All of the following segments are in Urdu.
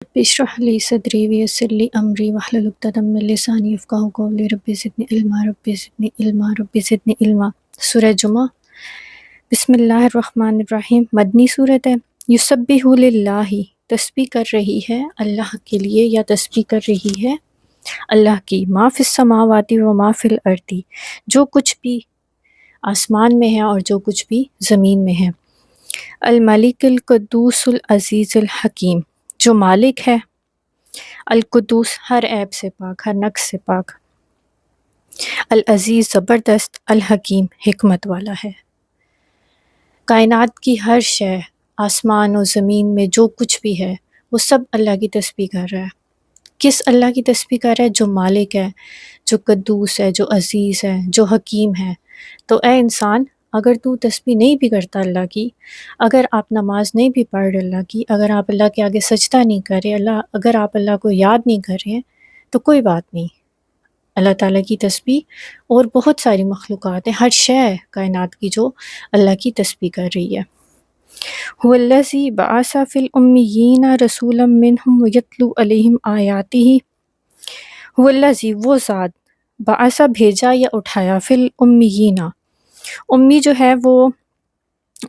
رب اشرح لی صدری ویسر لی امری واحلل عقدۃ من لسانی یفقہوا قولی رب زدنی علما رب زدنی علما رب زدنی علما۔ سورہ جمعہ۔ بسم اللہ الرحمن الرحیم۔ مدنی صورت ہے۔ یسبح للہ، تسبیح کر رہی ہے اللہ کے لیے یا تسبیح کر رہی ہے اللہ کی، ما فی السماوات و ما فی الارض، جو کچھ بھی آسمان میں ہے اور جو کچھ بھی زمین میں ہے۔ الملک القدوس العزیز الحکیم، جو مالک ہے، القدوس ہر عیب سے پاک، ہر نقص سے پاک، العزیز زبردست، الحکیم حکمت والا ہے۔ کائنات کی ہر شے، آسمان و زمین میں جو کچھ بھی ہے وہ سب اللہ کی تسبیح کر رہا ہے۔ کس اللہ کی تسبیح کر رہا ہے؟ جو مالک ہے، جو قدوس ہے، جو عزیز ہے، جو حکیم ہے۔ تو اے انسان، اگر تو تسبیح نہیں بھی کرتا اللہ کی، اگر آپ نماز نہیں بھی پڑھ رہے اللہ کی، اگر آپ اللہ کے آگے سجدہ نہیں کر رہے، اگر آپ اللہ کو یاد نہیں کر رہے ہیں، تو کوئی بات نہیں۔ اللہ تعالیٰ کی تسبیح اور بہت ساری مخلوقات ہیں، ہر شے کائنات کی جو اللہ کی تسبیح کر رہی ہے۔ هو الذی بعث فی الامیین رسولا منہم یتلو علیہم آیاتہ، هو الذی، وہ ذات، بعث بھیجا یا اٹھایا، فی الامیین، امی جو ہے وہ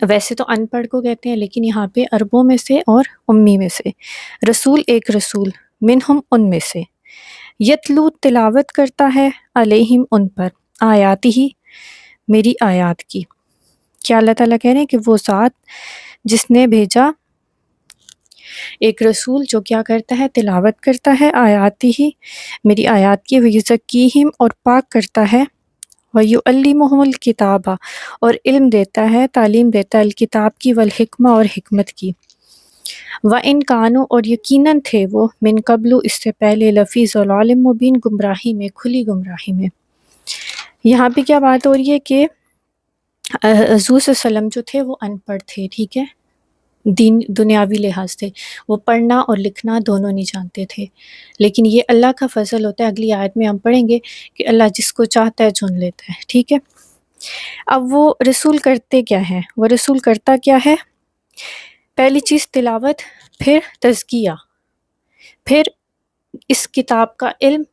ویسے تو ان پڑھ کو کہتے ہیں، لیکن یہاں پہ عربوں میں سے اور امی میں سے، رسول ایک رسول، منہم ان میں سے، یتلو تلاوت کرتا ہے، علیہم ان پر، آیاتی ہی میری آیات کی۔ کیا اللہ تعالیٰ کہہ رہے ہیں کہ وہ ذات جس نے بھیجا ایک رسول جو کیا کرتا ہے؟ تلاوت کرتا ہے، آیاتی ہی میری آیات کی، ویزکیہم اور پاک کرتا ہے، وَيُعَلِّمُهُمُ الْكِتَابَ اور علم دیتا ہے، تعلیم دیتا ہے، الکتاب کی، والحکمہ اور حکمت کی، وَإِن كَانُوا اور یقیناً تھے وہ، من قبل اس سے پہلے، لفی ضلال مبین گمراہی میں، کھلی گمراہی میں۔ یہاں پہ کیا بات ہو رہی ہے کہ حضور صلی اللہ علیہ وسلم جو تھے وہ ان پڑھ تھے، ٹھیک ہے، دنیاوی لحاظ سے وہ پڑھنا اور لکھنا دونوں نہیں جانتے تھے، لیکن یہ اللہ کا فضل ہوتا ہے۔ اگلی آیت میں ہم پڑھیں گے کہ اللہ جس کو چاہتا ہے چن لیتا ہے، ٹھیک ہے۔ اب وہ رسول کرتے کیا ہے؟ وہ رسول کرتا کیا ہے؟ پہلی چیز تلاوت، پھر تزکیہ، پھر اس کتاب کا علم،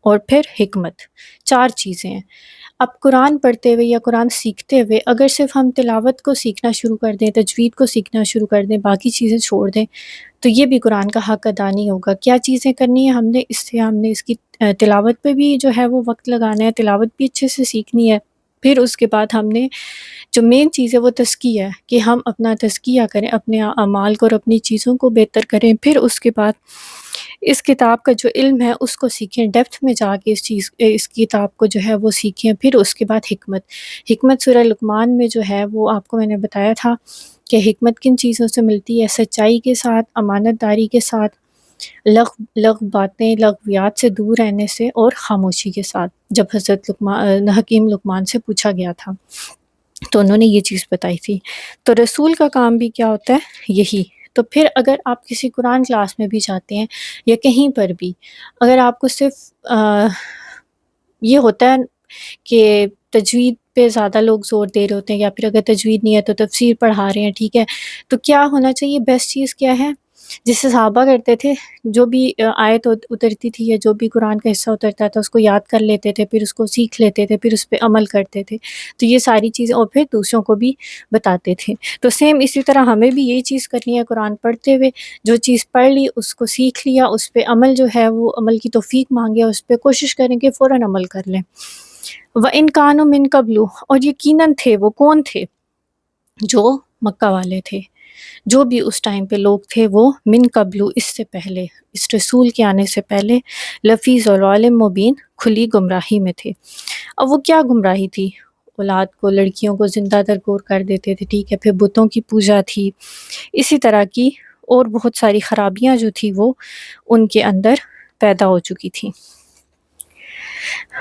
اور پھر حکمت، چار چیزیں ہیں۔ اب قرآن پڑھتے ہوئے یا قرآن سیکھتے ہوئے اگر صرف ہم تلاوت کو سیکھنا شروع کر دیں، تجوید کو سیکھنا شروع کر دیں، باقی چیزیں چھوڑ دیں، تو یہ بھی قرآن کا حق ادا نہیں ہوگا۔ کیا چیزیں کرنی ہیں ہم نے اس کی تلاوت پہ بھی جو ہے وہ وقت لگانا ہے، تلاوت بھی اچھے سے سیکھنی ہے، پھر اس کے بعد ہم نے جو مین چیز ہے وہ تزکیہ ہے، کہ ہم اپنا تزکیہ کریں، اپنے اعمال کو اور اپنی چیزوں کو بہتر کریں، پھر اس کے بعد اس کتاب کا جو علم ہے اس کو سیکھیں، ڈیپتھ میں جا کے اس کتاب کو جو ہے وہ سیکھیں، پھر اس کے بعد حکمت سورہ لقمان میں جو ہے وہ آپ کو میں نے بتایا تھا کہ حکمت کن چیزوں سے ملتی ہے؟ سچائی کے ساتھ، امانت داری کے ساتھ، لغو باتیں، لغویات سے دور رہنے سے، اور خاموشی کے ساتھ۔ جب حضرت حکیم لقمان سے پوچھا گیا تھا تو انہوں نے یہ چیز بتائی تھی۔ تو رسول کا کام بھی کیا ہوتا ہے؟ یہی۔ تو پھر اگر آپ کسی قرآن کلاس میں بھی جاتے ہیں یا کہیں پر بھی، اگر آپ کو صرف یہ ہوتا ہے کہ تجوید پہ زیادہ لوگ زور دے رہے ہوتے ہیں، یا پھر اگر تجوید نہیں ہے تو تفسیر پڑھا رہے ہیں، ٹھیک ہے، تو کیا ہونا چاہیے؟ بیسٹ چیز کیا ہے؟ جس سے صحابہ کرتے تھے، جو بھی آیت اترتی تھی یا جو بھی قرآن کا حصہ اترتا تھا اس کو یاد کر لیتے تھے، پھر اس کو سیکھ لیتے تھے، پھر اس پہ عمل کرتے تھے، تو یہ ساری چیزیں، اور پھر دوسروں کو بھی بتاتے تھے۔ تو سیم اسی طرح ہمیں بھی یہی چیز کرنی ہے، قرآن پڑھتے ہوئے جو چیز پڑھ لی اس کو سیکھ لیا، اس پہ عمل جو ہے وہ عمل کی توفیق مانگے، اس پہ کوشش کریں کہ فوراً عمل کر لیں۔ وَإِن كَانُوا مِن قَبْلُ اور یقیناً تھے وہ، کون تھے؟ جو مکہ والے تھے، جو بھی اس ٹائم پہ لوگ تھے، وہ من قبل اس سے پہلے، اس رسول کے آنے سے پہلے، لفی ضلال مبین کھلی گمراہی میں تھے۔ اب وہ کیا گمراہی تھی؟ اولاد کو، لڑکیوں کو زندہ درگور کر دیتے تھے، ٹھیک ہے، پھر بتوں کی پوجا تھی، اسی طرح کی اور بہت ساری خرابیاں جو تھی وہ ان کے اندر پیدا ہو چکی تھیں۔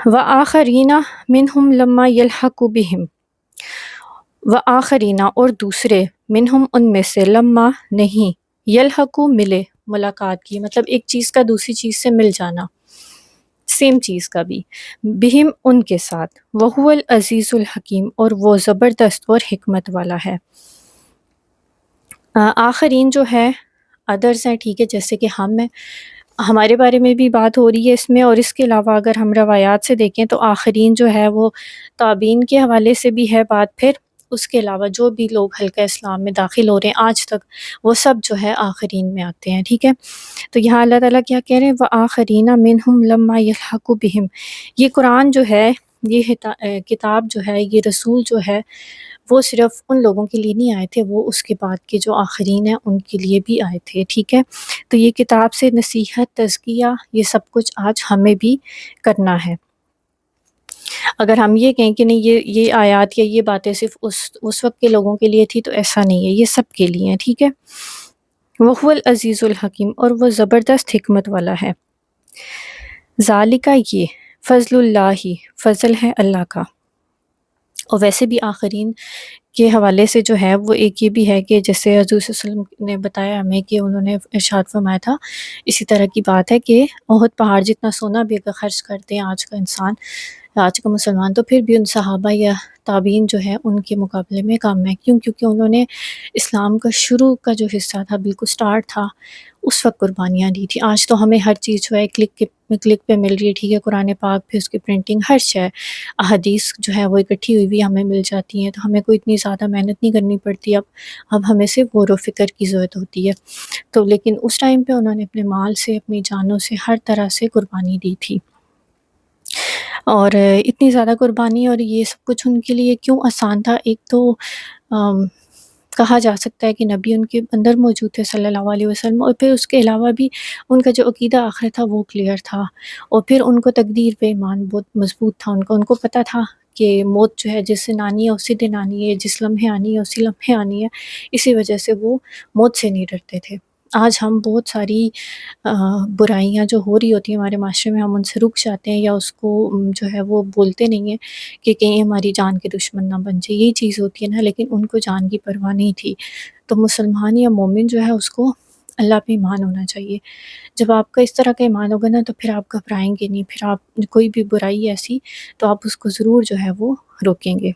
وآخرین منہم لما یلحقوا بہم، وآخرین اور دوسرے، منہم ان میں سے، لما نہیں، یلحقوا ملے، ملاقات کی، مطلب ایک چیز کا دوسری چیز سے مل جانا، سیم چیز کا بھی، بہم ان کے ساتھ، وہو العزیز الحکیم اور وہ زبردست اور حکمت والا ہے۔ آخرین جو ہے ادرس ہیں، ٹھیک ہے، جیسے کہ ہم ہیں، ہمارے بارے میں بھی بات ہو رہی ہے اس میں، اور اس کے علاوہ اگر ہم روایات سے دیکھیں تو آخرین جو ہے وہ تابعین کے حوالے سے بھی ہے بات، پھر اس کے علاوہ جو بھی لوگ حلقہ اسلام میں داخل ہو رہے ہیں آج تک، وہ سب جو ہے آخرین میں آتے ہیں، ٹھیک ہے۔ تو یہاں اللہ تعالیٰ کیا کہہ رہے ہیں، وَآخَرِينَ مِنْهُمْ لَمَّا يَلْحَقُ بِهِمْ، یہ قرآن جو ہے، یہ کتاب جو ہے، یہ رسول جو ہے، وہ صرف ان لوگوں کے لیے نہیں آئے تھے، وہ اس کے بعد کے جو آخرین ہیں ان کے لیے بھی آئے تھے، ٹھیک ہے۔ تو یہ کتاب سے نصیحت، تزکیہ، یہ سب کچھ آج ہمیں بھی کرنا ہے۔ اگر ہم یہ کہیں کہ نہیں یہ آیات یا یہ باتیں صرف اس وقت کے لوگوں کے لیے تھی، تو ایسا نہیں ہے، یہ سب کے لیے ہیں، ٹھیک ہے۔ وَهُوَ الْعَزِيزُ الْحَكِيمُ، اور وہ زبردست حکمت والا ہے۔ ذالکہ، یہ فضل اللہ، فضل ہے اللہ کا۔ اور ویسے بھی آخرین کے حوالے سے جو ہے وہ ایک یہ بھی ہے کہ جیسے حضور صلی اللہ علیہ وسلم نے بتایا ہمیں کہ انہوں نے ارشاد فرمایا تھا، اسی طرح کی بات ہے کہ احد پہاڑ جتنا سونا بھی اگر خرچ کرتے ہیں آج کا انسان، آج کا مسلمان، تو پھر بھی ان صحابہ یا تابعین جو ہے ان کے مقابلے میں کم ہے، کیوں؟ کیونکہ انہوں نے اسلام کا شروع کا جو حصہ تھا، بالکل سٹارٹ تھا، اس وقت قربانیاں دی تھی۔ آج تو ہمیں ہر چیز جو ہے کلک پہ مل رہی ہے، ٹھیک ہے، قرآن پاک پہ اس کی پرنٹنگ، ہر شے، احادیث جو ہے وہ اکٹھی ہوئی بھی ہمیں مل جاتی ہیں، تو ہمیں کوئی اتنی زیادہ محنت نہیں کرنی پڑتی اب ہمیں صرف غور و فکر کی ضرورت ہوتی ہے۔ تو لیکن اس ٹائم پہ انہوں نے اپنے مال سے، اپنی جانوں سے، ہر طرح سے قربانی دی تھی، اور اتنی زیادہ قربانی اور یہ سب کچھ ان کے لیے کیوں آسان تھا؟ ایک تو کہا جا سکتا ہے کہ نبی ان کے اندر موجود تھے صلی اللہ علیہ وسلم، اور پھر اس کے علاوہ بھی ان کا جو عقیدہ آخرت تھا وہ کلیئر تھا، اور پھر ان کو تقدیر پہ ایمان بہت مضبوط تھا، ان کو پتہ تھا کہ موت جو ہے جس دن آنی ہے اسی دن آنی ہے، جس لمحے آنی ہے اسی لمحے آنی ہے، اسی وجہ سے وہ موت سے نہیں ڈرتے تھے۔ آج ہم بہت ساری برائیاں جو ہو رہی ہوتی ہیں ہمارے معاشرے میں، ہم ان سے رک جاتے ہیں یا اس کو جو ہے وہ بولتے نہیں ہیں کہ کہیں ہماری جان کے دشمن نہ بن جائے، یہی چیز ہوتی ہے نا، لیکن ان کو جان کی پرواہ نہیں تھی۔ تو مسلمان یا مومن جو ہے اس کو اللہ پہ ایمان ہونا چاہیے۔ جب آپ کا اس طرح کا ایمان ہوگا نا، تو پھر آپ گھبرائیں گے نہیں، پھر آپ کوئی بھی برائی ایسی تو آپ اس کو ضرور جو ہے وہ روکیں گے۔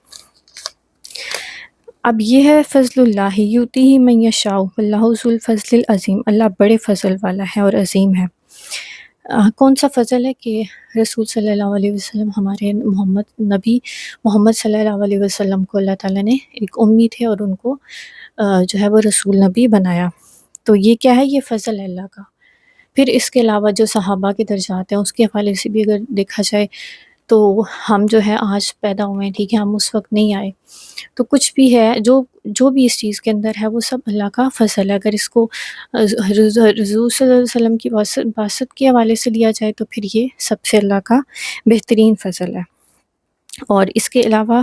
اب یہ ہے فضل اللہ یؤتیہ من یشاء واللہ ذو الفضل العظیم، اللہ بڑے فضل والا ہے اور عظیم ہے۔ کون سا فضل ہے کہ رسول صلی اللہ علیہ وسلم، ہمارے نبی محمد صلی اللہ علیہ وسلم کو اللہ تعالیٰ نے ایک امی تھے اور ان کو جو ہے وہ رسول نبی بنایا، تو یہ کیا ہے؟ یہ فضل ہے اللہ کا۔ پھر اس کے علاوہ جو صحابہ کے درجات ہیں اس کے حوالے سے بھی اگر دیکھا جائے تو ہم جو ہے آج پیدا ہوئے ہیں، ٹھیک ہے، ہم اس وقت نہیں آئے، تو کچھ بھی ہے جو بھی اس چیز کے اندر ہے وہ سب اللہ کا فضل ہے۔ اگر اس کو حضور صلی اللہ علیہ وسلم کی وراثت کے حوالے سے لیا جائے تو پھر یہ سب سے اللہ کا بہترین فضل ہے۔ اور اس کے علاوہ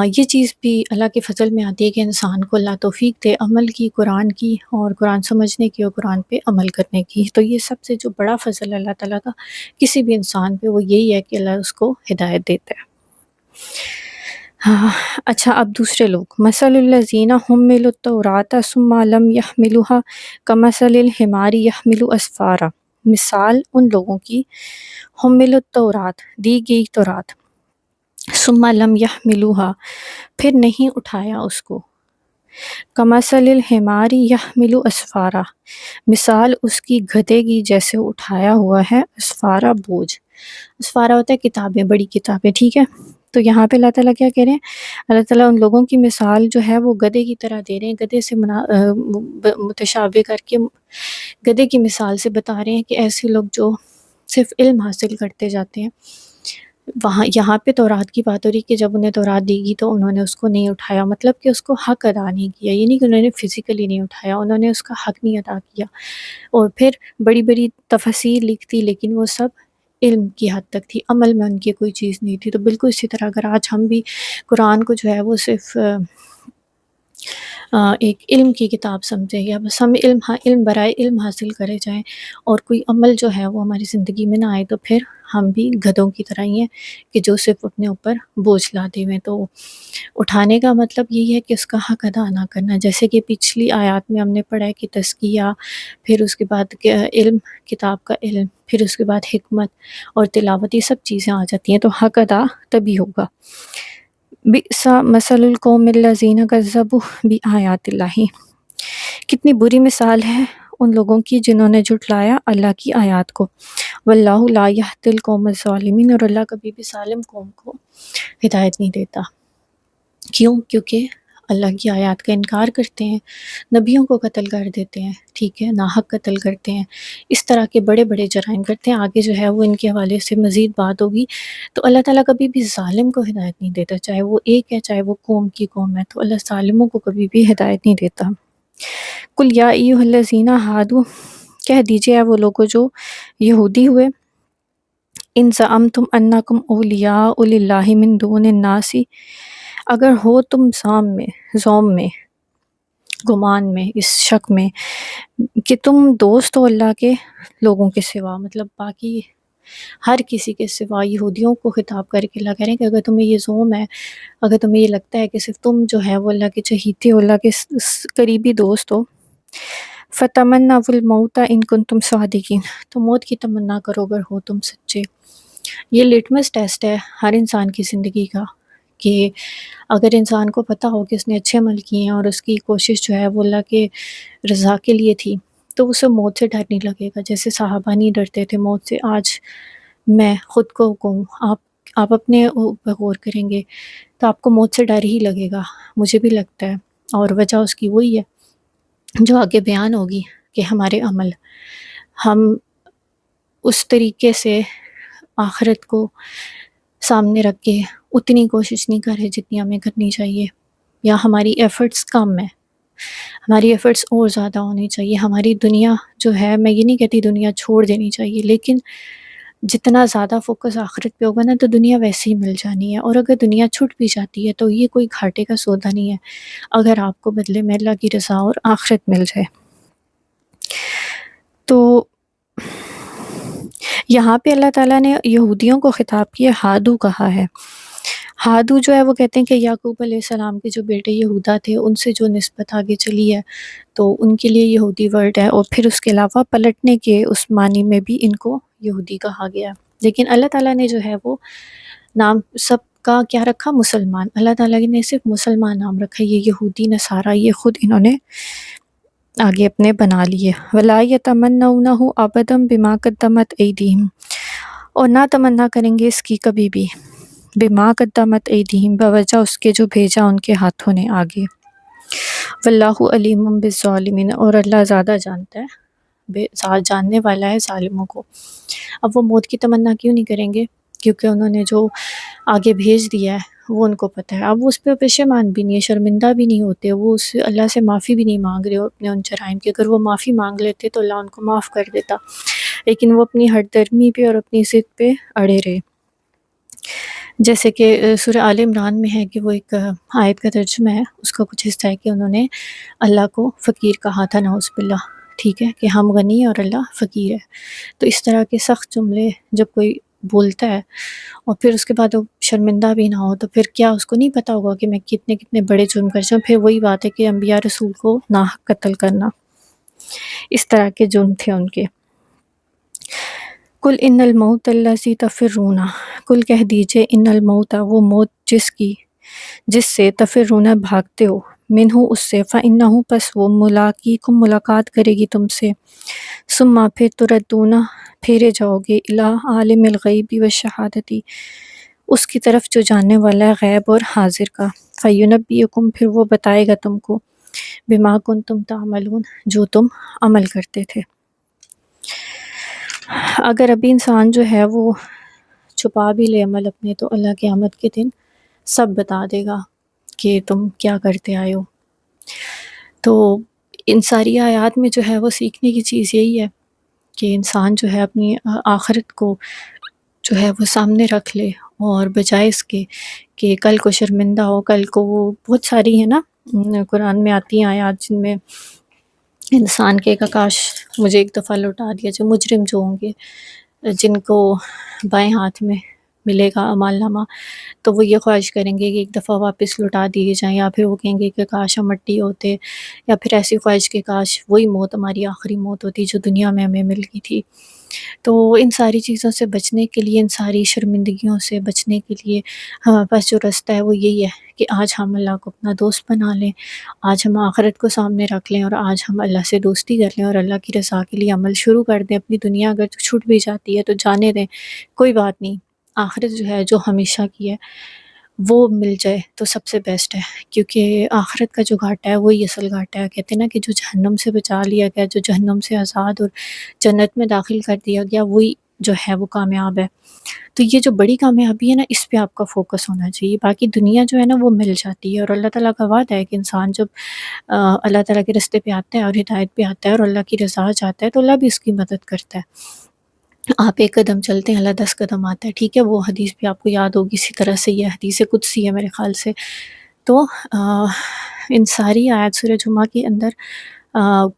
یہ چیز بھی اللہ کے فضل میں آتی ہے کہ انسان کو اللہ توفیق دے عمل کی، قرآن کی، اور قرآن سمجھنے کی اور قرآن پہ عمل کرنے کی، تو یہ سب سے جو بڑا فضل ہے اللہ تعالیٰ کا کسی بھی انسان پہ، وہ یہی ہے کہ اللہ اس کو ہدایت دیتا ہے۔ اچھا، اب دوسرے لوگ، مثل الذین حملوا التوراۃ ثم لم یحملوها کمثل الحمار یحمل اسفارا، مثال ان لوگوں کی، حملوا التوراۃ، دی گئی تورات، ثم لم یحملوها، پھر نہیں اٹھایا اس کو، کمثل الحمار یحمل اسفارا، مثال اس کی گدھے کی جیسے اٹھایا ہوا ہے اسفارا، بوجھ۔ اسفارا ہوتا ہے کتابیں، بڑی کتابیں، ٹھیک ہے۔ تو یہاں پہ اللہ تعالیٰ کیا کہہ رہے ہیں؟ اللہ تعالیٰ ان لوگوں کی مثال جو ہے وہ گدھے کی طرح دے رہے ہیں، گدھے سے متشابہ کر کے گدھے کی مثال سے بتا رہے ہیں کہ ایسے لوگ جو صرف علم حاصل کرتے جاتے ہیں۔ یہاں پہ تورات کی بات ہو رہی کہ جب انہیں تورات دی گئی تو انہوں نے اس کو نہیں اٹھایا، مطلب کہ اس کو حق ادا نہیں کیا، یہ نہیں کہ انہوں نے فزیکلی نہیں اٹھایا، انہوں نے اس کا حق نہیں ادا کیا، اور پھر بڑی بڑی تفاسیر لکھتی، لیکن وہ سب علم کی حد تک تھی، عمل میں ان کی کوئی چیز نہیں تھی۔ تو بالکل اسی طرح اگر آج ہم بھی قرآن کو جو ہے وہ صرف ایک علم کی کتاب سمجھیں یا بس ہم علم برائے علم حاصل کرے جائیں اور کوئی عمل جو ہے وہ ہماری زندگی میں نہ آئے، تو پھر ہم بھی گدھوں کی طرح ہی ہیں کہ جو صرف اپنے اوپر بوجھ لاتے ہوئے۔ تو اٹھانے کا مطلب یہی ہے کہ اس کا حق ادا نہ کرنا، جیسے کہ پچھلی آیات میں ہم نے پڑھا ہے کہ تزکیہ، پھر اس کے بعد علم، کتاب کا علم، پھر اس کے بعد حکمت اور تلاوت، یہ سب چیزیں آ جاتی ہیں، تو حق ادا تبھی ہوگا۔ بئس مثل القوم الذین کذبوا بآیات اللہ، کتنی بری مثال ہے ان لوگوں کی جنہوں نے جھٹلایا اللہ کی آیات کو۔ واللہ لا یہدی القوم الظالمین، اور اللہ کبھی بھی ظالم قوم کو ہدایت نہیں دیتا۔ کیوں؟ کیونکہ اللہ کی آیات کا انکار کرتے ہیں، نبیوں کو قتل کر دیتے ہیں، ٹھیک ہے، ناحق قتل کرتے ہیں، اس طرح کے بڑے بڑے جرائم کرتے ہیں۔ آگے جو ہے وہ ان کے حوالے سے مزید بات ہوگی۔ تو اللہ تعالیٰ کبھی بھی ظالم کو ہدایت نہیں دیتا، چاہے وہ ایک ہے چاہے وہ قوم کی قوم ہے، تو اللہ ظالموں کو کبھی بھی ہدایت نہیں دیتا۔ قل یا ایھا الذین ہادوا، کہہ دیجئے اے وہ لوگوں جو یہودی ہوئے، ان زعمتم انکم اولیاء للہ من دون الناس، اگر ہو تم زوم میں، گمان میں، اس شک میں کہ تم دوست ہو اللہ کے لوگوں کے سوا، مطلب باقی ہر کسی کے سوا، یہودیوں کو خطاب کر کے اللہ کہہ رہے ہیں کہ اگر تمہیں یہ زوم ہے، اگر تمہیں یہ لگتا ہے کہ صرف تم جو ہے وہ اللہ کے چہیتے ہو، اللہ کے قریبی دوست ہو، فَتَمَنَّوُا الْمَوْتَ إِن كُنتُمْ صَادِقِينَ، تو موت کی تمنا کرو اگر ہو تم سچے۔ یہ لٹمس ٹیسٹ ہے ہر انسان کی زندگی کا، کہ اگر انسان کو پتہ ہو کہ اس نے اچھے عمل کیے ہیں اور اس کی کوشش جو ہے وہ اللہ کے رضا کے لیے تھی، تو اسے موت سے ڈر نہیں لگے گا۔ جیسے صحابہ نہیں ڈرتے تھے موت سے، آج میں خود کو کہوں، آپ اپنے اوپر غور کریں گے تو آپ کو موت سے ڈر ہی لگے گا، مجھے بھی لگتا ہے، اور وجہ اس کی وہی ہے جو آگے بیان ہوگی، کہ ہمارے عمل، ہم اس طریقے سے آخرت کو سامنے رکھ کے اتنی کوشش نہیں کر رہے جتنی ہمیں کرنی چاہیے، یا ہماری ایفرٹس کم ہیں، ہماری ایفرٹس اور زیادہ ہونی چاہیے۔ ہماری دنیا جو ہے، میں یہ نہیں کہتی دنیا چھوڑ دینی چاہیے، لیکن جتنا زیادہ فوکس آخرت پہ ہوگا نا تو دنیا ویسے ہی مل جانی ہے، اور اگر دنیا چھٹ بھی جاتی ہے تو یہ کوئی گھاٹے کا سودا نہیں ہے اگر آپ کو بدلے میں اللہ کی رضا اور آخرت مل جائے۔ تو یہاں پہ اللہ تعالیٰ نے یہودیوں کو خطاب کیا، ہادو کہا ہے۔ ہادو جو ہے وہ کہتے ہیں کہ یعقوب علیہ السلام کے جو بیٹے یہودا تھے ان سے جو نسبت آگے چلی ہے تو ان کے لیے یہودی ورڈ ہے، اور پھر اس کے علاوہ پلٹنے کے اس معنی میں بھی ان کو یہودی کہا گیا۔ لیکن اللہ تعالیٰ نے جو ہے وہ نام سب کا کیا رکھا؟ مسلمان۔ اللہ تعالیٰ نے صرف مسلمان نام رکھا، یہ یہودی نصارہ یہ خود انہوں نے آگے اپنے بنا لیے۔ وَلَا يَتَمَنَّوْنَهُ أَبَدًا بِمَا قَدَّمَتْ أَيْدِيهِمْ، اور نہ تمنا کریں گے اس کی کبھی بھی، بِمَا قَدَّمَتْ أَيْدِيهِمْ، بوجہ اس کے جو بھیجا ان کے ہاتھوں نے آگے۔ وَاللَّهُ عَلِيمٌ بِالظَّالِمِينَ، اور اللہ زیادہ جانتا ہے، جاننے والا ہے ظالموں کو۔ اب وہ موت کی تمنا کیوں نہیں کریں گے؟ کیونکہ انہوں نے جو آگے بھیج دیا ہے وہ ان کو پتہ ہے۔ اب وہ اس پہ پشیمان بھی نہیں ہے، شرمندہ بھی نہیں ہوتے، وہ اس اللہ سے معافی بھی نہیں مانگ رہے ہو اپنے ان جرائم کی۔ اگر وہ معافی مانگ لیتے تو اللہ ان کو معاف کر دیتا، لیکن وہ اپنی ہٹ درمی پہ اور اپنی ضد پہ اڑے رہے۔ جیسے کہ سورہ آل عمران میں ہے کہ وہ ایک آیت کا ترجمہ ہے، اس کا کچھ حصہ ہے کہ انہوں نے اللہ کو فقیر کہا تھا، نعوذ باللہ، ٹھیک ہے، کہ ہم غنی اور اللہ فقیر ہے۔ تو اس طرح کے سخت جملے جب کوئی بولتا ہے اور پھر اس کے بعد وہ شرمندہ بھی نہ ہو، تو پھر کیا اس کو نہیں پتہ ہوگا کہ میں کتنے کتنے بڑے جرم کر جاؤں؟ پھر وہی بات ہے کہ انبیاء رسول کو ناحق قتل کرنا، اس طرح کے جرم تھے ان کے۔ قل ان الموت الذی تفرون، قل کہہ دیجئے ان الموت، وہ موت جس سے تفرون بھاگتے ہو، منہ اس سے، فإنہ پس وہ ملاقیکم ملاقات کرے گی تم سے، ثم پھر تردون پھیرے جاؤ گے، الی عالم الغیب والشہادۃ، اس کی طرف جو جاننے والا ہے غیب اور حاضر کا، فینبئکم پھر وہ بتائے گا تم کو، بما کنتم تعملون جو تم عمل کرتے تھے۔ اگر ابھی انسان جو ہے وہ چھپا بھی لے عمل اپنے تو اللہ قیامت کے دن سب بتا دے گا کہ تم کیا کرتے آئے ہو۔ تو ان ساری آیات میں جو ہے وہ سیکھنے کی چیز یہی ہے کہ انسان جو ہے اپنی آخرت کو جو ہے وہ سامنے رکھ لے، اور بجائے اس کے کہ کل کو شرمندہ ہو، کل کو وہ بہت ساری ہیں نا قرآن میں آتی ہیں آیات جن میں انسان کے کاش مجھے ایک دفعہ لوٹا دیا، جو مجرم جو ہوں گے جن کو بائیں ہاتھ میں ملے گا اعمال نامہ، تو وہ یہ خواہش کریں گے کہ ایک دفعہ واپس لوٹا دیے جائیں، یا پھر وہ کہیں گے کہ کاش ہم مٹی ہوتے، یا پھر ایسی خواہش کہ کاش وہی موت ہماری آخری موت ہوتی جو دنیا میں ہمیں مل گئی تھی۔ تو ان ساری چیزوں سے بچنے کے لیے، ان ساری شرمندگیوں سے بچنے کے لیے ہمارے پاس جو رستہ ہے وہ یہی ہے کہ آج ہم اللہ کو اپنا دوست بنا لیں، آج ہم آخرت کو سامنے رکھ لیں، اور آج ہم اللہ سے دوستی کر لیں اور اللہ کی رضا کے لیے عمل شروع کر دیں۔ اپنی دنیا اگر چھوٹ بھی جاتی ہے تو جانے دیں، کوئی بات نہیں، آخرت جو ہے جو ہمیشہ کی ہے وہ مل جائے تو سب سے بیسٹ ہے، کیونکہ آخرت کا جو گھاٹا ہے وہی اصل گھاٹا ہے۔ کہتے ہیں نا کہ جو جہنم سے بچا لیا گیا، جو جہنم سے آزاد اور جنت میں داخل کر دیا گیا، وہی جو ہے وہ کامیاب ہے۔ تو یہ جو بڑی کامیابی ہے نا، اس پہ آپ کا فوکس ہونا چاہیے۔ باقی دنیا جو ہے نا وہ مل جاتی ہے، اور اللہ تعالیٰ کا وعدہ ہے کہ انسان جب اللہ تعالیٰ کے رستے پہ آتا ہے اور ہدایت پہ آتا ہے اور اللہ کی رضا چاہتا ہے تو اللہ بھی اس کی مدد کرتا ہے۔ آپ ایک قدم چلتے ہیں، اللہ 10 قدم آتا ہے، ٹھیک ہے؟ وہ حدیث بھی آپ کو یاد ہوگی، اسی طرح سے یہ حدیث قدسی ہے میرے خیال سے۔ تو ان ساری آیات سورہ جمعہ کے اندر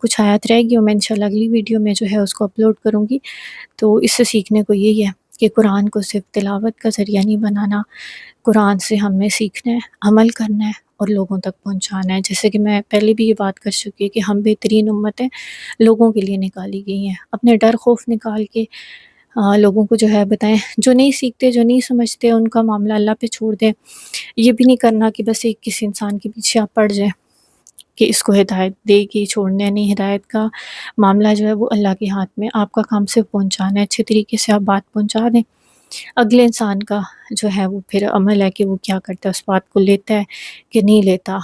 کچھ آیات رہ گئی، اور میں انشاءاللہ اگلی ویڈیو میں جو ہے اس کو اپلوڈ کروں گی۔ تو اس سے سیکھنے کو یہی ہے کہ قرآن کو صرف تلاوت کا ذریعہ نہیں بنانا، قرآن سے ہم نے سیکھنا ہے، عمل کرنا ہے اور لوگوں تک پہنچانا ہے۔ جیسے کہ میں پہلے بھی یہ بات کر چکی ہے کہ ہم بہترین امتیں لوگوں کے لیے نکالی گئی ہیں۔ اپنے ڈر خوف نکال کے لوگوں کو جو ہے بتائیں، جو نہیں سیکھتے، جو نہیں سمجھتے، ان کا معاملہ اللہ پہ چھوڑ دیں۔ یہ بھی نہیں کرنا کہ بس ایک کسی انسان کے پیچھے آپ پڑ جائیں کہ اس کو ہدایت دے گی، چھوڑنے نہیں۔ ہدایت کا معاملہ جو ہے وہ اللہ کے ہاتھ میں، آپ کا کام صرف پہنچانا ہے، اچھے طریقے سے آپ بات پہنچا دیں۔ اگلے انسان کا جو ہے وہ پھر عمل ہے کہ وہ کیا کرتا ہے، اس بات کو لیتا ہے کہ نہیں لیتا۔